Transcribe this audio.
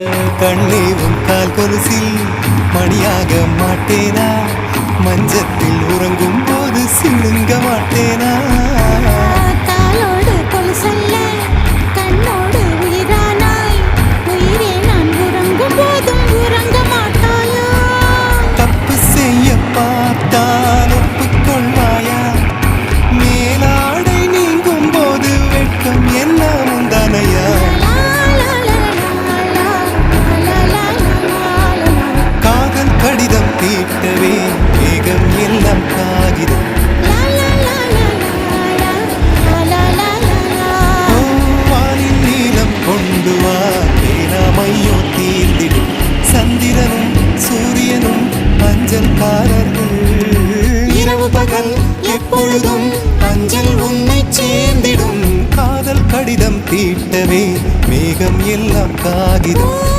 கண்ணே உன் கால் கொலுசில் மணியாக மாட்டேனா, மஞ்சத்தில் உறங்கும் போது சிணுங்க மாட்டேனா. காலோடு கொலுசல்ல கண்ணோடு உயிரானாய், உயிரே நான் உறங்கும் போதும் உறங்க மாட்டாயா. தப்பு செய்ய பார்த்தால் ஒப்புக்கொள்வாயா, மேலாடை நீங்கும் போது வெட்கம் எல்லாம் தானையா. காதல் கடிதம் தீட்டவே மேகம் எல்லாம் காகிதம். வானின் நீளம் கொண்டு வா, பேராமையோ தீர்ந்திடும். சந்திரனும் சூரியனும் அஞ்சல்காரர்கள், இரவு பகல் எப்பொழுதும் அஞ்சல் உன்னை சேர்ந்திடும். காதல் கடிதம் தீட்டவே மேகம் எல்லாம் காகிதம்.